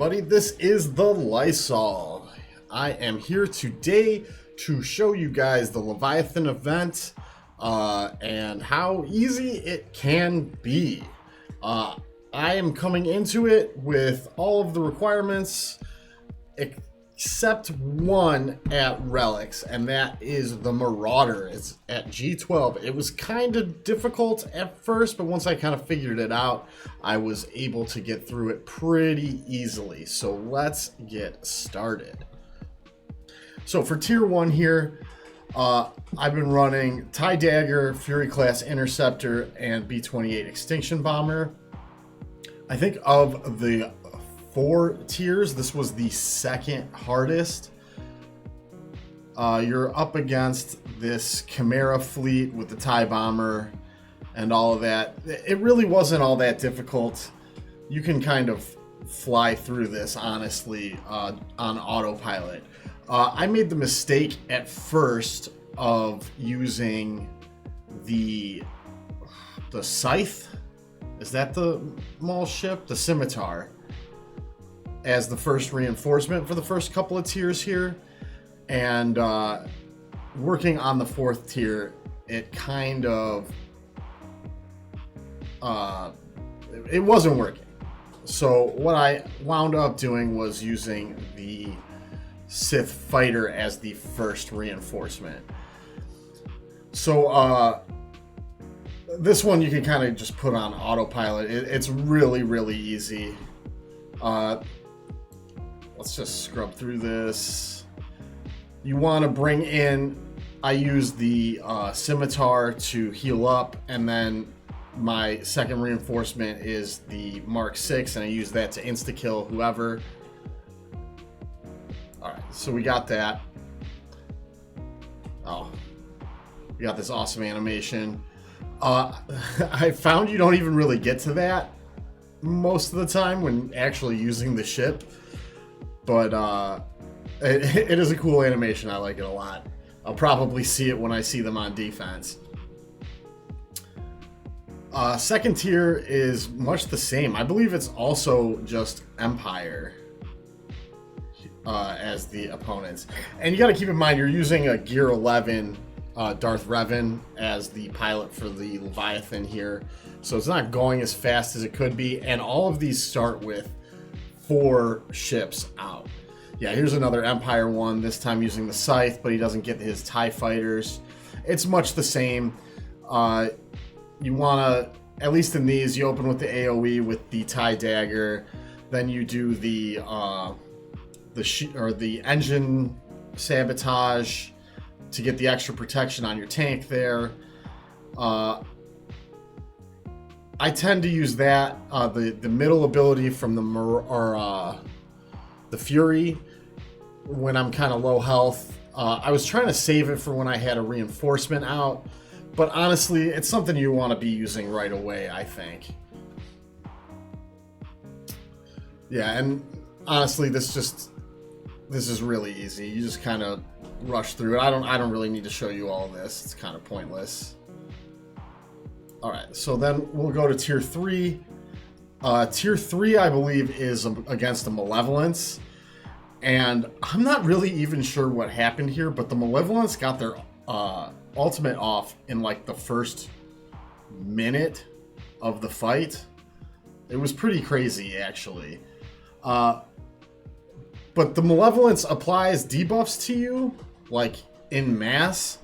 Buddy, this is the Lysol. I am here today to show you guys the Leviathan event and how easy it can be. I am coming into it with all of the requirements except one at Relics, and that is the Marauder. It's at G12. It was kind of difficult at first, but once I kind of figured it out, I was able to get through it pretty easily. So let's get started. So for tier 1 here, I've been running TIE Dagger, Fury Class Interceptor, and B-28 Extinction Bomber. I think of the 4 tiers, this was the second hardest. You're up against this Chimera fleet with the TIE Bomber and all of that. It really wasn't all that difficult. You can kind of fly through this, honestly, on autopilot. I made the mistake at first of using the Scythe. Is that the Maul ship? The Scimitar, as the first reinforcement for the first couple of tiers here. And working on the 4th tier, it kind of it wasn't working. So what I wound up doing was using the Sith Fighter as the first reinforcement. So this one you can kind of just put on autopilot. It's really, really easy. Let's just scrub through this. You want to bring in, I use the Scimitar to heal up, and then my second reinforcement is the Mark 6, and I use that to insta-kill whoever. Alright, so we got that. Oh, we got this awesome animation. I found you don't even really get to that most of the time when actually using the ship. But it is a cool animation. I like it a lot. I'll probably see it when I see them on defense. Second tier is much the same. I believe it's also just Empire as the opponents. And you got to keep in mind, you're using a Gear 11 Darth Revan as the pilot for the Leviathan here. So it's not going as fast as it could be. And all of these start with 4 ships out. Yeah, here's another Empire one, this time using the Scythe, but he doesn't get his TIE fighters. It's much the same. You want to, at least in these, you open with the AoE with the TIE Dagger, then you do the engine sabotage to get the extra protection on your tank there. I tend to use that, the middle ability from the Fury, when I'm kind of low health. I was trying to save it for when I had a reinforcement out, but honestly, it's something you want to be using right away, I think. Yeah, and honestly, this is really easy. You just kind of rush through it. I don't really need to show you all of this. It's kind of pointless. Alright, so then we'll go to tier 3. Tier 3, I believe, is against the Malevolence. And I'm not really even sure what happened here, but the Malevolence got their ultimate off in like the first minute of the fight. It was pretty crazy, actually. But the Malevolence applies debuffs to you, like, in mass,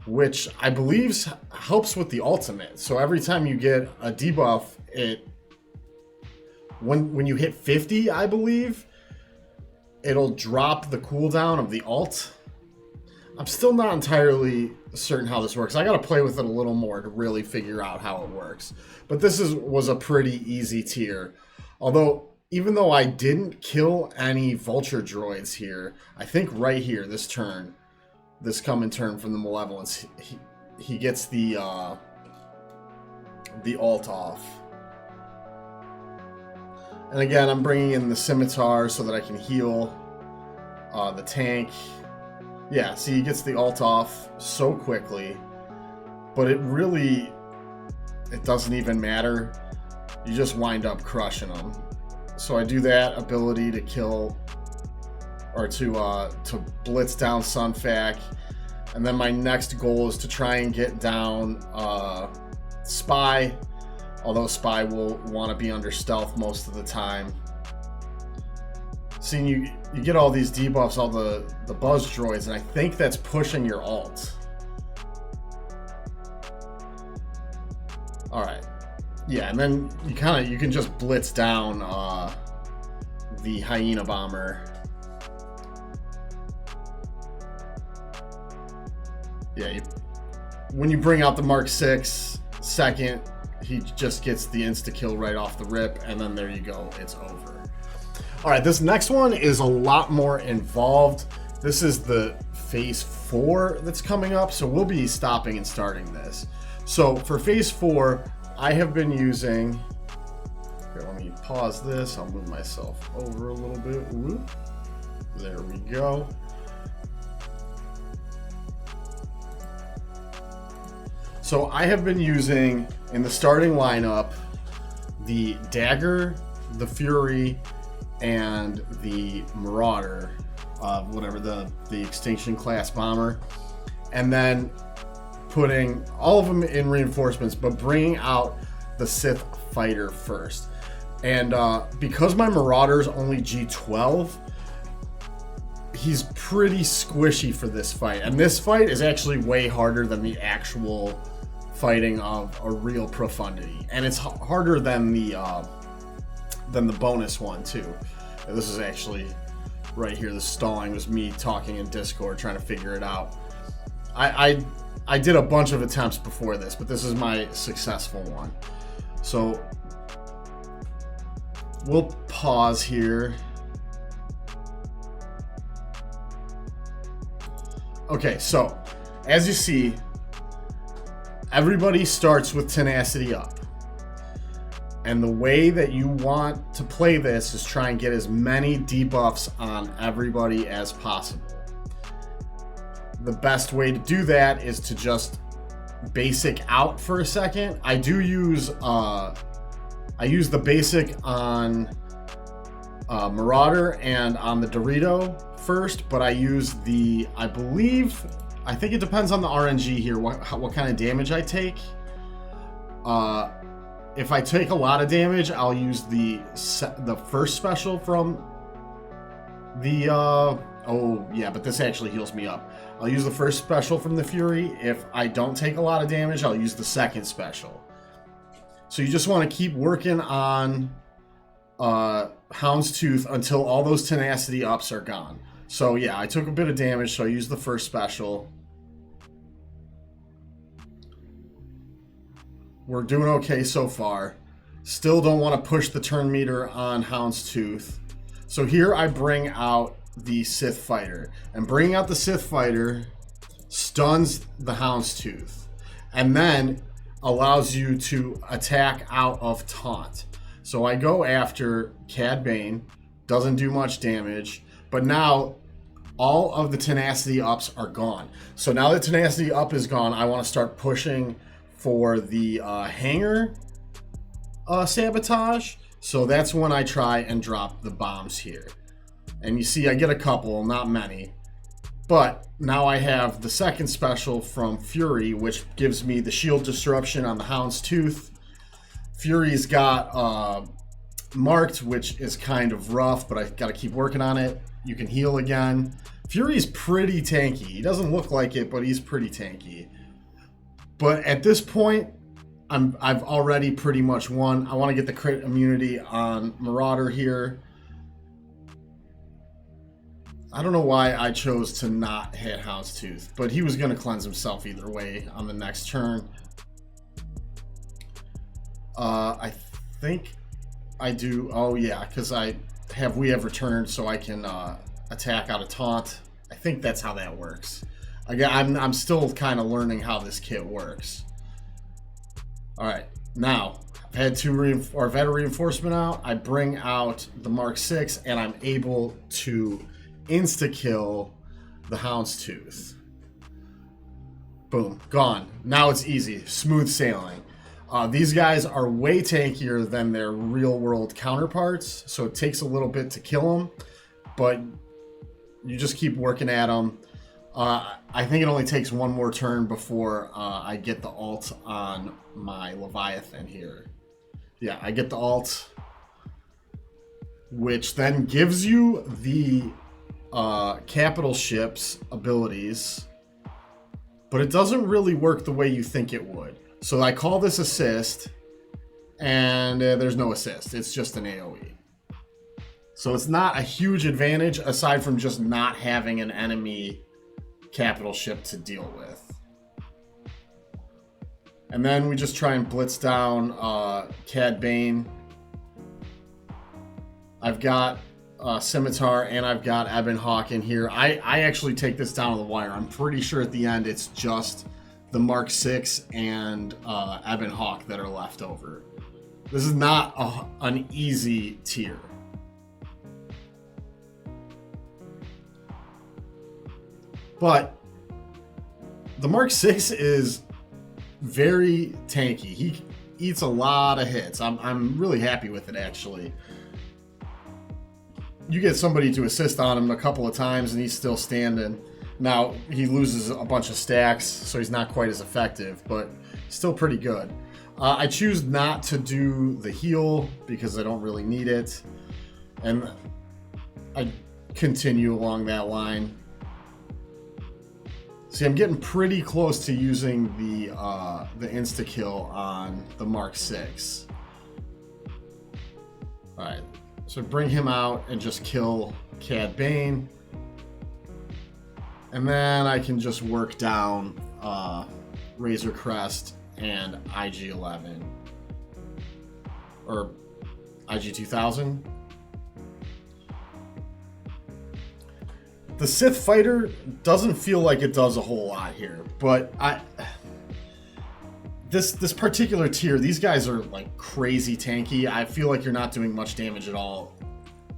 which I believe helps with the ultimate. So every time you get a debuff, when you hit 50, I believe, it'll drop the cooldown of the ult. I'm still not entirely certain how this works. I gotta play with it a little more to really figure out how it works. But this was a pretty easy tier. Although, even though I didn't kill any Vulture droids here, I think right here, this turn, this coming turn from the Malevolence, he gets the ult off. And again, I'm bringing in the Scimitar so that I can heal the tank. Yeah, see, he gets the ult off so quickly, but it doesn't even matter. You just wind up crushing them. So I do that ability to kill, or to blitz down Sunfac. And then my next goal is to try and get down Spy, although Spy will want to be under stealth most of the time. See, you get all these debuffs, all the buzz droids, and I think that's pushing your ult. Alright. Yeah, and then you can just blitz down the Hyena Bomber. Yeah, when you bring out the Mark 6 second, he just gets the insta-kill right off the rip, and then there you go, it's over. Alright, this next one is a lot more involved. This is the Phase 4 that's coming up, so we'll be stopping and starting this. So for Phase 4, I have been using... Here, let me pause this. I'll move myself over a little bit. Whoop. There we go. So I have been using, in the starting lineup, the Dagger, the Fury, and the Marauder, whatever the Extinction class bomber, and then putting all of them in reinforcements, but bringing out the Sith fighter first. And because my Marauder is only G12, he's pretty squishy for this fight. And this fight is actually way harder than the actual fighting of a real Profundity, and it's harder than the bonus one too. And this is actually right here. The stalling was me talking in Discord trying to figure it out. I did a bunch of attempts before this, but this is my successful one. So we'll pause here. Okay, so as you see, everybody starts with tenacity up. And the way that you want to play this is try and get as many debuffs on everybody as possible. The best way to do that is to just basic out for a second. I do use I use the basic on Marauder and on the Dorito first, but I use the, I think it depends on the RNG here, what kind of damage I take. If I take a lot of damage, I'll use the first special from the, oh yeah, but this actually heals me up. I'll use the first special from the Fury. If I don't take a lot of damage, I'll use the second special. So you just want to keep working on Houndstooth until all those tenacity ups are gone. So yeah, I took a bit of damage, so I used the first special. We're doing okay so far. Still don't want to push the turn meter on Houndstooth. So here I bring out the Sith Fighter. And bringing out the Sith Fighter stuns the Houndstooth. And then allows you to attack out of taunt. So I go after Cad Bane. Doesn't do much damage. But now all of the tenacity ups are gone. So now the tenacity up is gone, I want to start pushing for the hangar sabotage. So that's when I try and drop the bombs here. And you see I get a couple, not many. But now I have the second special from Fury, which gives me the shield disruption on the Houndstooth. Fury's got marked, which is kind of rough, but I gotta keep working on it. You can heal again. Fury's pretty tanky. He doesn't look like it, but he's pretty tanky. But at this point, I've already pretty much won. I want to get the crit immunity on Marauder here. I don't know why I chose to not hit Houndstooth, but he was going to cleanse himself either way on the next turn. I think I do. Oh yeah, because we have returned, so I can attack out of taunt. I think that's how that works. Again, I'm still kind of learning how this kit works. All right, now I've had a reinforcement out. I bring out the Mark 6, and I'm able to insta-kill the Houndstooth. Boom, gone. Now it's easy, smooth sailing. These guys are way tankier than their real-world counterparts, so it takes a little bit to kill them, but you just keep working at them. I think it only takes one more turn before I get the ult on my Leviathan here. Yeah, I get the ult, which then gives you the capital ship's abilities, but it doesn't really work the way you think it would. So I call this assist, and there's no assist. It's just an AoE. So it's not a huge advantage aside from just not having an enemy capital ship to deal with. And then we just try and blitz down Cad Bane. I've got Scimitar and I've got Ebon Hawk in here. I actually take this down to the wire. I'm pretty sure at the end it's just the Mark 6 and Ebon Hawk that are left over. This is not an easy tier. But the Mark 6 is very tanky. He eats a lot of hits. I'm really happy with it, actually. You get somebody to assist on him a couple of times and he's still standing. Now, he loses a bunch of stacks, so he's not quite as effective, but still pretty good. I choose not to do the heal because I don't really need it. And I continue along that line. See, I'm getting pretty close to using the insta-kill on the Mark 6. Alright, so bring him out and just kill Cad Bane. And then I can just work down Razor Crest and IG-11. Or IG-2000. The Sith Fighter doesn't feel like it does a whole lot here, but this particular tier, these guys are like crazy tanky. I feel like you're not doing much damage at all,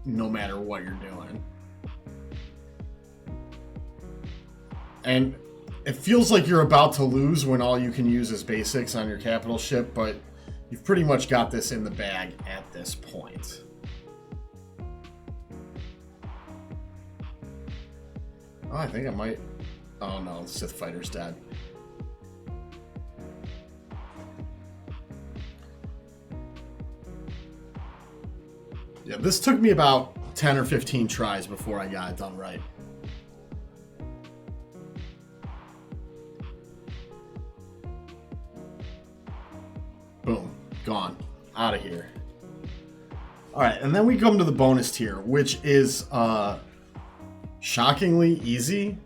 no matter what you're doing. And it feels like you're about to lose when all you can use is basics on your capital ship, but you've pretty much got this in the bag at this point. Oh, I think I might... Oh no, the Sith Fighter's dead. Yeah, this took me about 10 or 15 tries before I got it done right. Boom. Gone. Out of here. Alright, and then we come to the bonus tier, which is shockingly easy.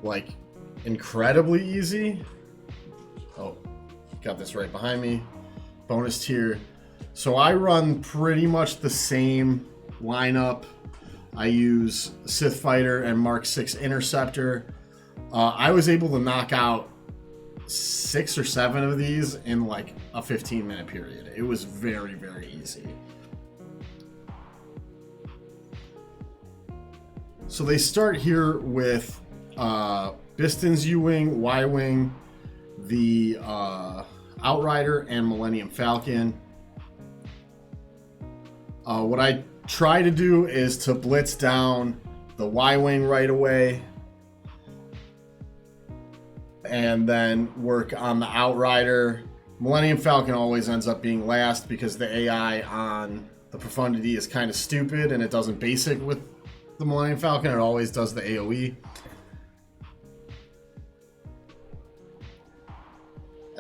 Like, incredibly easy. Oh, got this right behind me. Bonus tier. So I run pretty much the same lineup. I use Sith Fighter and Mark 6 Interceptor. I was able to knock out 6 or 7 of these in like a 15-minute period. It was very, very easy. So they start here with Biston's U-Wing, Y-Wing, the Outrider, and Millennium Falcon. What I try to do is to blitz down the Y-Wing right away, and then work on the Outrider. Millennium Falcon always ends up being last because the AI on the Profundity is kind of stupid and it doesn't basic with the Millennium Falcon. It always does the AoE.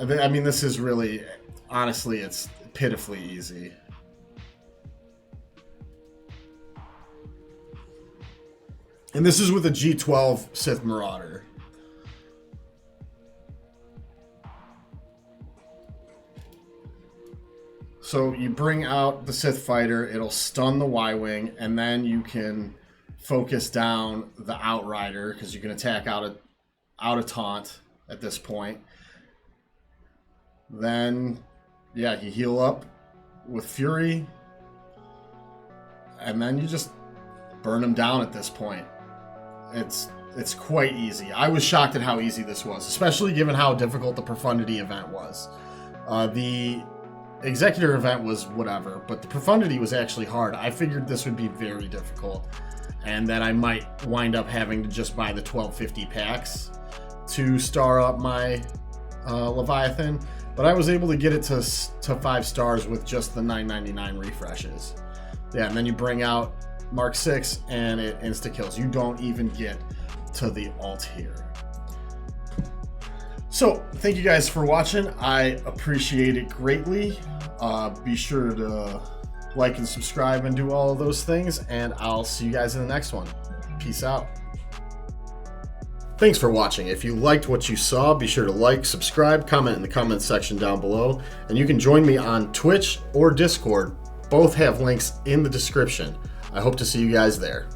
I mean, this is really, honestly, it's pitifully easy. And this is with a G12 Sith Marauder. So you bring out the Sith Fighter, it'll stun the Y-Wing, and then you can focus down the Outrider, because you can attack out of taunt at this point. Then, yeah, you heal up with Fury, and then you just burn him down at this point. It's quite easy. I was shocked at how easy this was, especially given how difficult the Profundity event was. The Executor event was whatever, but the Profundity was actually hard. I figured this would be very difficult, and that I might wind up having to just buy the 1250 packs to star up my Leviathan, but I was able to get it to 5 stars with just the $9.99 refreshes. Yeah, and then you bring out Mark 6 and it insta-kills. You don't even get to the alt here. So, thank you guys for watching. I appreciate it greatly. Be sure to like and subscribe and do all of those things, and I'll see you guys in the next one. Peace out. Thanks for watching. If you liked what you saw, be sure to like, subscribe, comment in the comments section down below, and you can join me on Twitch or Discord. Both have links in the description. I hope to see you guys there.